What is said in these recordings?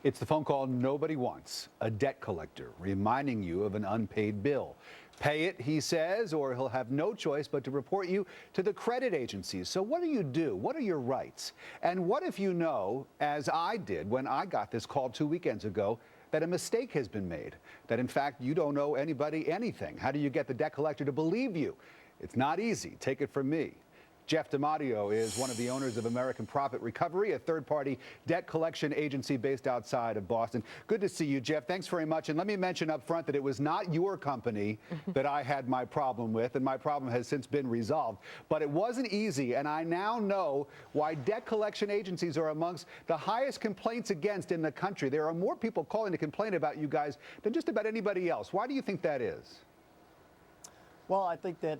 It's the phone call nobody wants, a debt collector reminding you of an unpaid bill. Pay it, he says, or he'll have no choice but to report you to the credit agencies. So what do you do? What are your rights? And what if you know, as I did when I got this call 2 weekends ago, that a mistake has been made, that in fact you don't owe anybody anything? How do you get the debt collector to believe you? It's not easy. Take it from me. Jeff DiMatteo is one of the owners of American Profit Recovery, a third-party debt collection agency based outside of Boston. Good to see you, Jeff. Thanks very much. And let me mention up front that it was not your company that I had my problem with, and my problem has since been resolved. But it wasn't easy, and I now know why debt collection agencies are amongst the highest complaints against in the country. There are more people calling to complain about you guys than just about anybody else. Why do you think that is? Well, I think that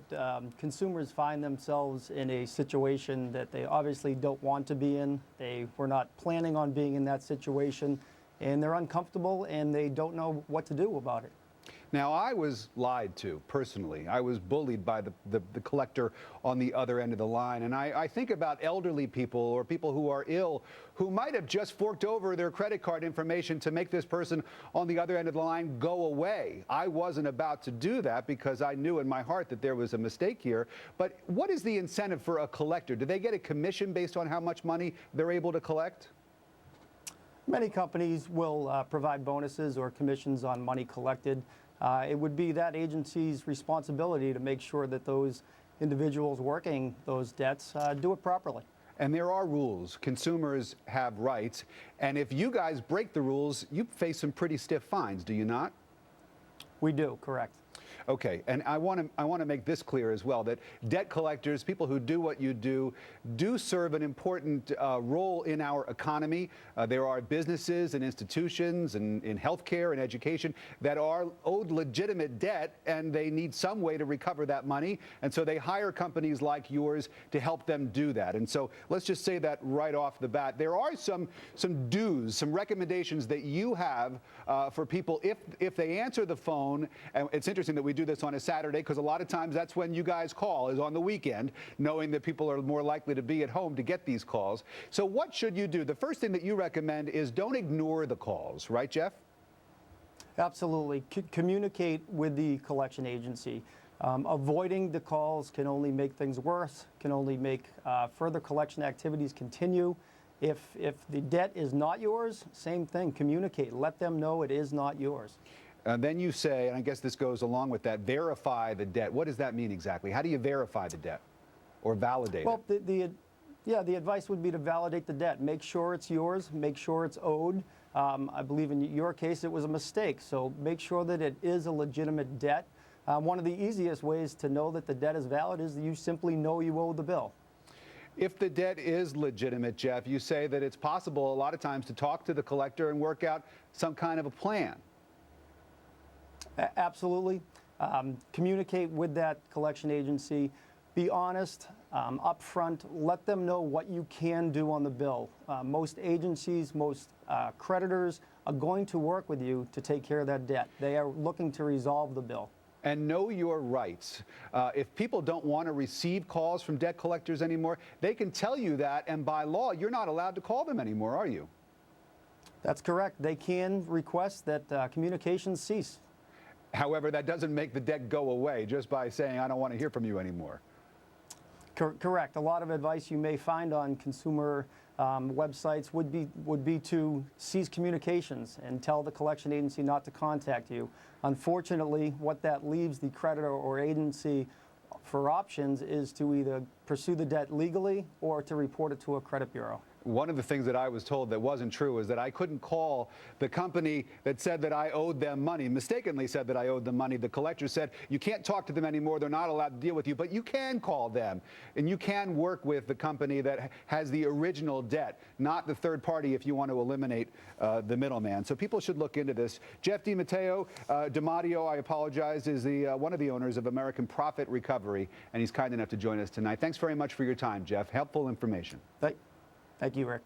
consumers find themselves in a situation that they obviously don't want to be in. They were not planning on being in that situation, and they're uncomfortable and they don't know what to do about it. Now, I was lied to personally. I was bullied by the collector on the other end of the line. And I think about elderly people or people who are ill who might have just forked over their credit card information to make this person on the other end of the line go away. I wasn't about to do that because I knew in my heart that there was a mistake here. But what is the incentive for a collector? Do they get a commission based on how much money they're able to collect? Many companies will provide bonuses or commissions on money collected. It would be that agency's responsibility to make sure that those individuals working those debts do it properly. And there are rules. Consumers have rights. And if you guys break the rules, you face some pretty stiff fines, do you not? We do, correct. Okay, and I want to make this clear as well, that debt collectors, people who do what you do serve an important role in our economy. There are businesses and institutions and in healthcare and education that are owed legitimate debt, and they need some way to recover that money. And so they hire companies like yours to help them do that. And so let's just say that right off the bat. There are some dues, some recommendations that you have for people if they answer the phone. And it's interesting that we do this on a Saturday because a lot of times that's when you guys call, is on the weekend, knowing that people are more likely to be at home to get these calls. So what should you do? The first thing that you recommend is don't ignore the calls, right, Jeff? Absolutely. Communicate with the collection agency. Avoiding the calls can only make things worse, can only make further collection activities continue. If the debt is not yours, same thing, communicate. Let them know it is not yours. Then you say, and I guess this goes along with that, verify the debt. What does that mean exactly? How do you verify the debt or validate it? Well, the advice would be to validate the debt. Make sure it's yours. Make sure it's owed. I believe in your case it was a mistake, so make sure that it is a legitimate debt. One of the easiest ways to know that the debt is valid is that you simply know you owe the bill. If the debt is legitimate, Jeff, you say that it's possible a lot of times to talk to the collector and work out some kind of a plan. Absolutely. Communicate with that collection agency. Be honest, upfront. Let them know what you can do on the bill. Most agencies, most creditors are going to work with you to take care of that debt. They are looking to resolve the bill. And know your rights. If people don't want to receive calls from debt collectors anymore, they can tell you that, and by law, you're not allowed to call them anymore, are you? That's correct. They can request that communications cease. However, that doesn't make the debt go away just by saying, I don't want to hear from you anymore. Correct. A lot of advice you may find on consumer websites would be to cease communications and tell the collection agency not to contact you. Unfortunately, what that leaves the creditor or agency for options is to either pursue the debt legally or to report it to a credit bureau. One of the things that I was told that wasn't true is that I couldn't call the company that said that I owed them money, mistakenly said that I owed them money. The collector said, you can't talk to them anymore. They're not allowed to deal with you, but you can call them. And you can work with the company that has the original debt, not the third party if you want to eliminate the middleman. So people should look into this. Jeff DiMatteo, I apologize, is one of the owners of American Profit Recovery, and he's kind enough to join us tonight. Thanks very much for your time, Jeff. Helpful information. Thank you, Rick.